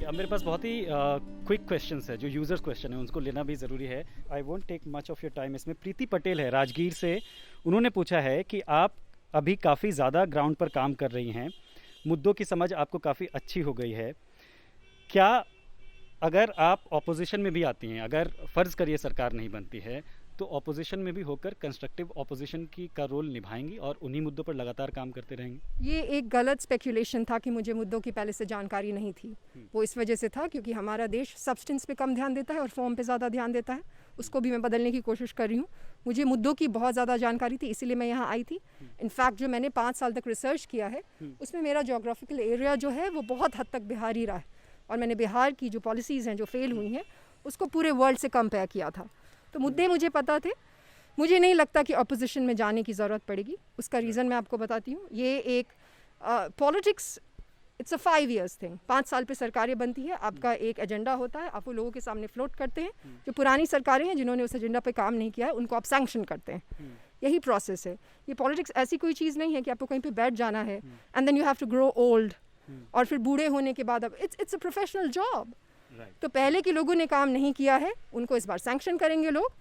अब मेरे पास बहुत ही क्विक क्वेश्चंस है जो यूजर्स क्वेश्चन है उनको लेना भी ज़रूरी है। I won't take much of your time. इसमें प्रीति पटेल है राजगीर से, उन्होंने पूछा है कि आप अभी काफ़ी ज़्यादा ग्राउंड पर काम कर रही हैं, मुद्दों की समझ आपको काफ़ी अच्छी हो गई है, क्या अगर आप ऑपोजिशन में भी आती हैं, अगर फ़र्ज़ करिए सरकार नहीं बनती है, तो ऑपोजिशन में भी होकर कंस्ट्रक्टिव ऑपोजिशन की का रोल निभाएंगी और उन्हीं मुद्दों पर लगातार काम करते रहेंगी? ये एक गलत स्पेकुलेशन था कि मुझे मुद्दों की पहले से जानकारी नहीं थी। वो इस वजह से था क्योंकि हमारा देश सब्सटेंस पे कम ध्यान देता है और फॉर्म पे ज़्यादा ध्यान देता है। उसको भी मैं बदलने की कोशिश कर रही हूँ। मुझे मुद्दों की बहुत ज़्यादा जानकारी थी, इसीलिए मैं यहाँ आई थी। इनफैक्ट जो मैंने 5 साल तक रिसर्च किया है उसमें मेरा जोग्राफिकल एरिया जो है वो बहुत हद तक बिहार ही रहा है, और मैंने बिहार की जो पॉलिसीज़ हैं जो फेल हुई हैं उसको पूरे वर्ल्ड से कंपेयर किया था। तो मुद्दे मुझे पता थे। मुझे नहीं लगता कि अपोजिशन में जाने की ज़रूरत पड़ेगी। उसका रीज़न मैं आपको बताती हूँ। ये एक politics it's a 5 years thing. 5 साल पे सरकारें बनती है, आपका एक एजेंडा होता है, आप वो लोगों के सामने फ्लोट करते हैं। जो पुरानी सरकारें हैं जिन्होंने उस एजेंडा पे काम नहीं किया है उनको आप सैंक्शन करते हैं। यही प्रोसेस है। ये पॉलिटिक्स ऐसी कोई चीज़ नहीं है कि आपको कहीं पे बैठ जाना है and then you have to grow old, और फिर बूढ़े होने के बाद अब इट्स अ प्रोफेशनल जॉब। तो पहले के लोगों ने काम नहीं किया है, उनको इस बार सैंक्शन करेंगे लोग,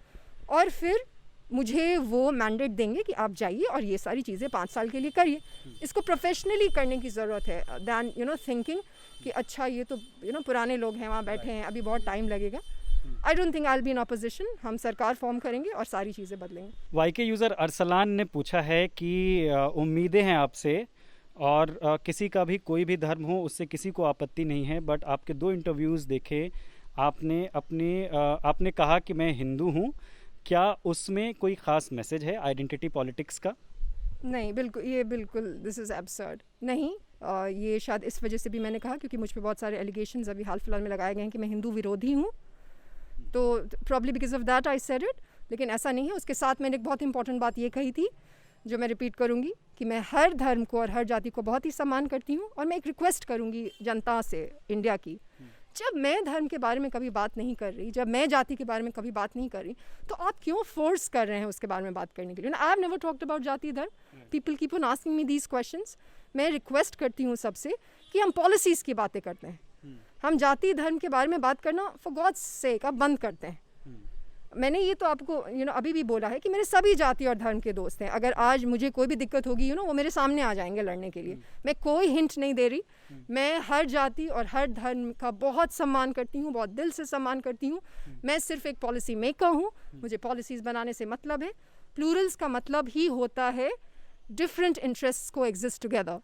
और फिर मुझे वो मैंडेट देंगे कि आप जाइए और ये सारी चीज़ें 5 साल के लिए करिए। इसको प्रोफेशनली करने की ज़रूरत है दैन थिंकिंग कि अच्छा ये तो पुराने लोग हैं वहाँ बैठे हैं, अभी बहुत टाइम लगेगा। I don't think I will be in opposition. हम सरकार फॉर्म करेंगे और सारी चीज़ें बदलेंगे। वाईके यूज़र अरसलान ने पूछा है कि उम्मीदें हैं आपसे, और किसी का भी कोई भी धर्म हो उससे किसी को आपत्ति नहीं है, बट आपके 2 इंटरव्यूज़ देखे, आपने कहा कि मैं हिंदू हूँ, क्या उसमें कोई ख़ास मैसेज है आइडेंटिटी पॉलिटिक्स का? नहीं, बिल्कुल दिस इज़ एब्सर्ड। नहीं, ये शायद इस वजह से भी मैंने कहा क्योंकि मुझ पे बहुत सारे एलिगेशंस अभी हाल फिलहाल में लगाए गए हैं कि मैं हिंदू विरोधी हूँ, तो probably because of that I said it. लेकिन ऐसा नहीं है। उसके साथ मैंने एक बहुत इंपॉर्टेंट बात ये कही थी जो मैं रिपीट करूँगी कि मैं हर धर्म को और हर जाति को बहुत ही सम्मान करती हूँ, और मैं एक रिक्वेस्ट करूँगी जनता से, इंडिया की, जब मैं धर्म के बारे में कभी बात नहीं कर रही, जब मैं जाति के बारे में कभी बात नहीं कर रही, तो आप क्यों फोर्स कर रहे हैं उसके बारे में बात करने के लिए? I have never talked about जाति धर्म। People keep on asking me these questions. मैं रिक्वेस्ट करती हूँ सबसे कि हम पॉलिसीज़ की बातें करते हैं, हम जाति धर्म के बारे में बात करना फॉर गॉड्स सेक आप बंद करते हैं। मैंने ये तो आपको अभी भी बोला है कि मेरे सभी जाति और धर्म के दोस्त हैं। अगर आज मुझे कोई भी दिक्कत होगी वो मेरे सामने आ जाएंगे लड़ने के लिए। मैं कोई हिंट नहीं दे रही। मैं हर जाति और हर धर्म का बहुत सम्मान करती हूँ, बहुत दिल से सम्मान करती हूँ। मैं सिर्फ एक पॉलिसी मेकर हूँ। मुझे पॉलिसीज़ बनाने से मतलब है। प्लूरल्स का मतलब ही होता है डिफरेंट इंटरेस्ट्स को exist together.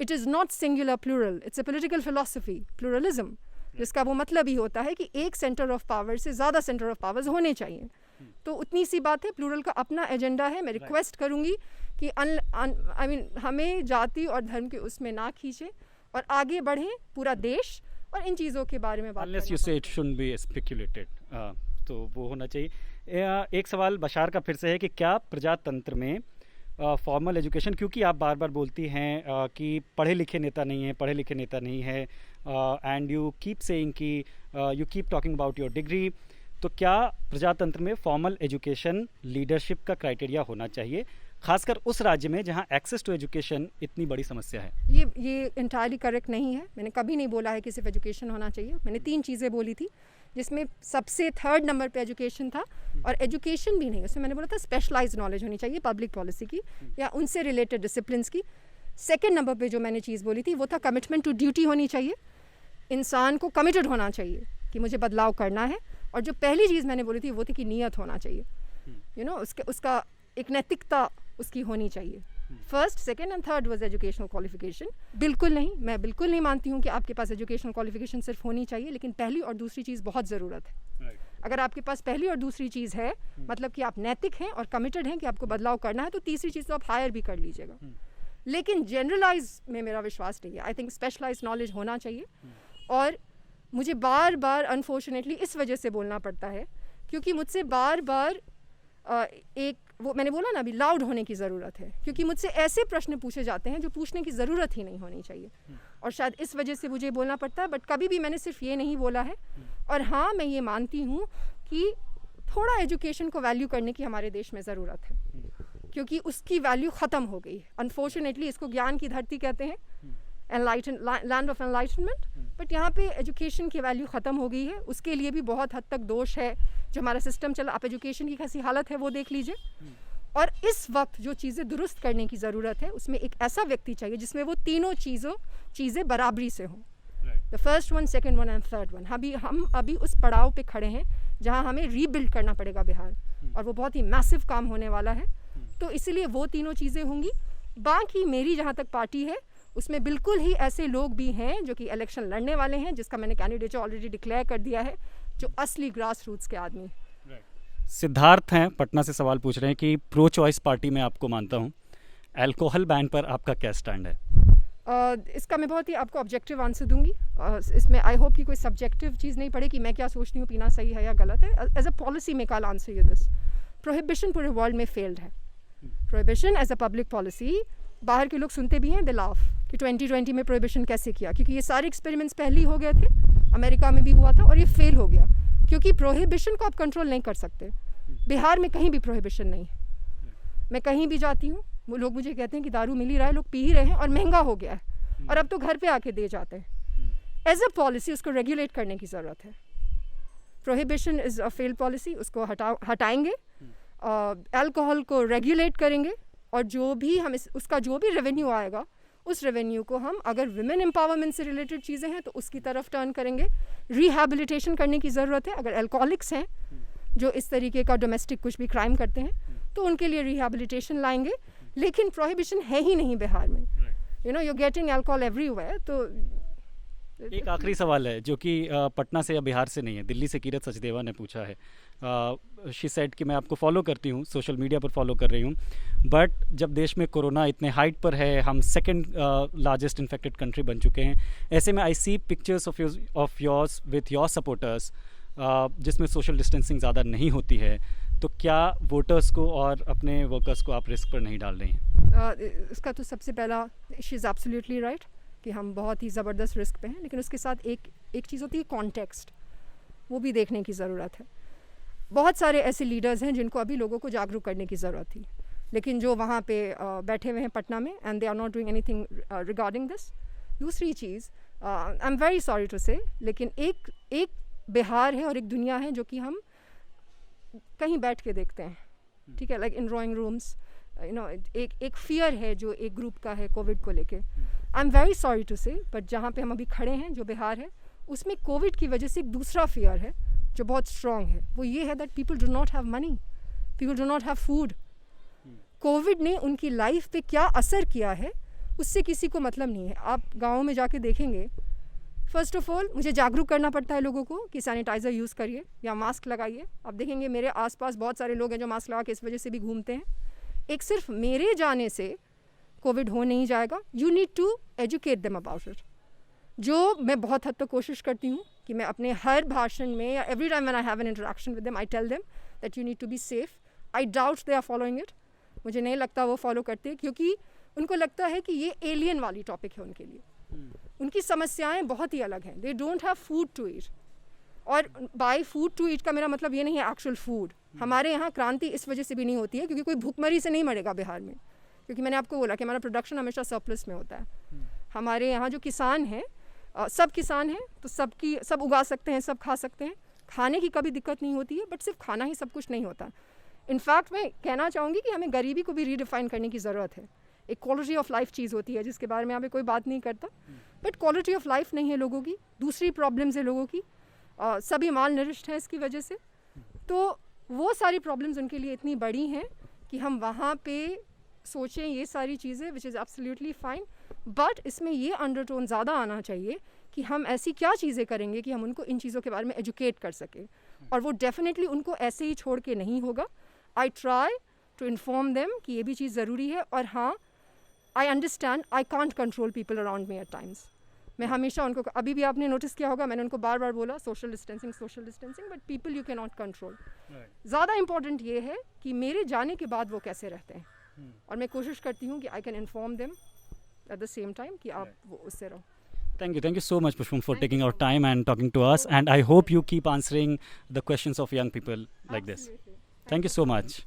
It is not singular plural, it's a political philosophy pluralism, जिसका वो मतलब ही होता है कि एक सेंटर ऑफ पावर से ज़्यादा सेंटर ऑफ पावर्स होने चाहिए। तो उतनी सी बात है। प्लूरल का अपना एजेंडा है। मैं रिक्वेस्ट करूँगी कि हमें जाति और धर्म के उसमें ना खींचे और आगे बढ़ें पूरा देश, और इन चीज़ों के बारे में बात Unless you say it shouldn't be speculated, तो वो होना चाहिए। एक सवाल बशार का फिर से है कि क्या प्रजातंत्र में फॉर्मल एजुकेशन, क्योंकि आप बार बार बोलती हैं कि पढ़े लिखे नेता नहीं है, एंड यू कीप सेइंग कि you keep talking about your degree, तो क्या प्रजातंत्र में फॉर्मल एजुकेशन लीडरशिप का क्राइटेरिया होना चाहिए, खासकर उस राज्य में जहां एक्सेस टू एजुकेशन इतनी बड़ी समस्या है? ये इंटायरली करेक्ट नहीं है। मैंने कभी नहीं बोला है कि सिर्फ एजुकेशन होना चाहिए। मैंने 3 चीज़ें बोली थी, जिसमें सबसे 3rd नंबर पे एजुकेशन था, और एजुकेशन भी नहीं, उसमें मैंने बोला था स्पेशलाइज्ड नॉलेज होनी चाहिए पब्लिक पॉलिसी की या उनसे रिलेटेड डिसिप्लिन्स की। 2nd नंबर पे जो मैंने चीज़ बोली थी वो था कमिटमेंट टू ड्यूटी होनी चाहिए। इंसान को कमिटेड होना चाहिए कि मुझे बदलाव करना है। और जो पहली चीज़ मैंने बोली थी वो थी कि नियत होना चाहिए। उसका एक नैतिकता उसकी होनी चाहिए। 1st, 2nd and 3rd was educational qualification. मैं बिल्कुल नहीं मानती हूँ कि आपके पास एजुकेशनल क्वालिफिकेशन सिर्फ होनी चाहिए, लेकिन पहली और दूसरी चीज़ बहुत ज़रूरत है। अगर आपके पास पहली और दूसरी चीज़ है, मतलब कि आप नैतिक हैं और कमिटेड हैं कि आपको बदलाव करना है, तो तीसरी चीज़ तो आप हायर भी कर लीजिएगा। लेकिन जनरलाइज में मेरा विश्वास नहीं है। आई थिंक स्पेशलाइज नॉलेज होना चाहिए। और मुझे बार बार अनफॉर्चुनेटली इस वजह से बोलना पड़ता है क्योंकि मुझसे बार बार वो मैंने बोला ना अभी, लाउड होने की ज़रूरत है, क्योंकि मुझसे ऐसे प्रश्न पूछे जाते हैं जो पूछने की ज़रूरत ही नहीं होनी चाहिए, और शायद इस वजह से मुझे बोलना पड़ता है। बट कभी भी मैंने सिर्फ ये नहीं बोला है। और हाँ, मैं ये मानती हूँ कि थोड़ा एजुकेशन को वैल्यू करने की हमारे देश में ज़रूरत है, क्योंकि उसकी वैल्यू ख़त्म हो गई। अनफॉर्चुनेटली इसको ज्ञान की धरती कहते हैं, लैंड ऑफ एनलाइटनमेंट, बट यहाँ पे एजुकेशन की वैल्यू ख़त्म हो गई है. उसके लिए भी बहुत हद तक दोष है जो हमारा सिस्टम चला. आप एजुकेशन की कैसी हालत है वो देख लीजिए. और इस वक्त जो चीज़ें दुरुस्त करने की ज़रूरत है उसमें एक ऐसा व्यक्ति चाहिए जिसमें वो तीनों चीज़ें बराबरी से हों. The first one, second one and third one. हम अभी उस पड़ाव पे खड़े हैं जहाँ हमें रीबिल्ड करना पड़ेगा बिहार, और वो बहुत ही मैसिव काम होने वाला है. तो इसीलिए वो तीनों चीज़ें होंगी. बाकी मेरी जहाँ तक पार्टी है उसमें बिल्कुल ही ऐसे लोग भी हैं जो कि इलेक्शन लड़ने वाले हैं, जिसका मैंने कैंडिडेट ऑलरेडी डिक्लेयर कर दिया है, जो असली ग्रास रूट्स के आदमी. सिद्धार्थ हैं, पटना से सवाल पूछ रहे हैं कि प्रो चॉइस पार्टी में आपको मानता हूँ, अल्कोहल बैन पर आपका क्या स्टैंड है? इसका मैं बहुत ही आपको ऑब्जेक्टिव आंसर दूंगी. इसमें आई होप कि कोई सब्जेक्टिव चीज़ नहीं पड़े कि मैं क्या सोचती हूँ पीना सही है या गलत है. As a policy make I answer you this. Prohibition पूरे वर्ल्ड में फेल्ड है. Prohibition as a public policy, बाहर के लोग सुनते भी हैं, दे लाफ कि 2020 में प्रोहिबिशन कैसे किया, क्योंकि ये सारे एक्सपेरिमेंट्स पहले ही हो गए थे, अमेरिका में भी हुआ था और ये फेल हो गया. क्योंकि प्रोहिबिशन को आप कंट्रोल नहीं कर सकते. बिहार में कहीं भी प्रोहिबिशन नहीं है. मैं कहीं भी जाती हूँ, वो लोग मुझे कहते हैं कि दारू मिल ही रहा है, लोग पी ही रहे हैं और महंगा हो गया है, और अब तो घर पे आके दे जाते हैं. एज अ पॉलिसी उसको रेगुलेट करने की ज़रूरत है. Prohibition is a failed policy, उसको हटाएंगे, अल्कोहल को रेगुलेट करेंगे, और जो भी हम उसका जो भी रेवेन्यू आएगा उस रेवेन्यू को हम, अगर विमेन एम्पावरमेंट से रिलेटेड चीज़ें हैं तो उसकी तरफ टर्न करेंगे. रिहैबिलिटेशन करने की ज़रूरत है. अगर अल्कोहलिक्स हैं जो इस तरीके का डोमेस्टिक कुछ भी क्राइम करते हैं तो उनके लिए रिहैबिलिटेशन लाएंगे. लेकिन प्रोहिबिशन है ही नहीं बिहार में. You know, you getting alcohol everywhere. तो एक आखिरी सवाल है जो कि पटना से या बिहार से नहीं है, दिल्ली से कीरत सचदेवा ने पूछा है. शी सेड कि मैं आपको फॉलो करती हूँ, सोशल मीडिया पर फॉलो कर रही हूँ, बट जब देश में कोरोना इतने हाइट पर है, हम सेकंड लार्जेस्ट इन्फेक्टेड कंट्री बन चुके हैं, ऐसे में I see pictures of yours with your supporters जिसमें सोशल डिस्टेंसिंग ज़्यादा नहीं होती है, तो क्या वोटर्स को और अपने वर्कर्स को आप रिस्क पर नहीं डाल रहे हैं? इसका तो सबसे पहला, शी इज़ एब्सोल्युटली राइट कि हम बहुत ही ज़बरदस्त रिस्क पे हैं. लेकिन उसके साथ एक चीज़ होती है कॉन्टेक्स्ट, वो भी देखने की ज़रूरत है. बहुत सारे ऐसे लीडर्स हैं जिनको अभी लोगों को जागरूक करने की ज़रूरत थी, लेकिन जो वहाँ पे बैठे हुए हैं पटना में, and they are not doing anything regarding this. दूसरी चीज़, I am very sorry to say, लेकिन एक बिहार है और एक दुनिया है जो कि हम कहीं बैठ के देखते हैं. ठीक है, like in drawing rooms, you know, एक फियर है जो एक ग्रुप का है कोविड को लेके. I am very sorry to say, but जहाँ पे हम अभी खड़े हैं जो बिहार है, उसमें कोविड की वजह से एक दूसरा फियर है जो बहुत स्ट्रॉन्ग है. वो ये है that people do not have money, people do not have food. Covid ने उनकी लाइफ पे क्या असर किया है उससे किसी को मतलब नहीं है. आप गाँव में जाके देखेंगे, फर्स्ट ऑफ ऑल मुझे जागरूक करना पड़ता है लोगों को कि सैनिटाइज़र यूज़ करिए या मास्क लगाइए. आप देखेंगे मेरे आसपास बहुत सारे लोग हैं जो मास्क लगा के इस वजह से भी घूमते हैं. एक सिर्फ मेरे जाने से कोविड हो नहीं जाएगा. You need to educate them about it. जो मैं बहुत हद तक कोशिश करती हूँ कि मैं अपने हर भाषण में या every time when I have an interaction with them, I tell them that you need to be safe. I doubt they are following it. मुझे नहीं लगता वो फॉलो करते, क्योंकि उनको लगता है कि ये एलियन वाली टॉपिक है उनके लिए. उनकी समस्याएं बहुत ही अलग हैं. They don't have food to eat. और बाय फूड टू ईट का मेरा मतलब ये नहीं है एक्चुअल फूड. हमारे यहाँ क्रांति इस वजह से भी नहीं होती है क्योंकि कोई भूखमरी से नहीं मरेगा बिहार में, क्योंकि मैंने आपको बोला कि हमारा प्रोडक्शन हमेशा सरप्लस में होता है. हमारे यहाँ जो किसान हैं, सब किसान हैं, तो सब उगा सकते हैं, सब खा सकते हैं, खाने की कभी दिक्कत नहीं होती है. बट सिर्फ खाना ही सब कुछ नहीं होता. इनफैक्ट मैं कहना चाहूँगी कि हमें गरीबी को भी रीडिफाइन करने की ज़रूरत है. एक क्वालिटी ऑफ लाइफ चीज़ होती है जिसके बारे में यहाँ पे कोई बात नहीं करता, बट क्वालिटी ऑफ लाइफ नहीं है लोगों की. दूसरी प्रॉब्लम्स है लोगों की, सभी माल निरिष्ट हैं इसकी वजह से. तो वो सारी प्रॉब्लम्स उनके लिए इतनी बड़ी हैं कि हम वहाँ पे सोचें ये सारी चीज़ें, which is absolutely fine. But इसमें ये अंडरटोन ज़्यादा आना चाहिए कि हम ऐसी क्या चीज़ें करेंगे कि हम उनको इन चीज़ों के बारे में एजुकेट कर सकें. और वो डेफिनेटली उनको ऐसे ही छोड़ के नहीं होगा. I try to inform them कि ये भी चीज़ ज़रूरी है. और हाँ, I understand I can't control people around me at times. मैं हमेशा उनको, अभी भी आपने नोटिस किया होगा, मैंने उनको बार बार बोला social distancing, but people you can not control. ज़्यादा इंपॉर्टेंट ये है कि मेरे जाने के बाद वो कैसे रहते हैं. और मैं कोशिश करती हूँ कि I can inform them at the same time कि आप वो उससे रहो. Thank you so much, Pushpam, for taking our time and talking to us. And I hope you keep answering the questions of young people like this. Thank you so much.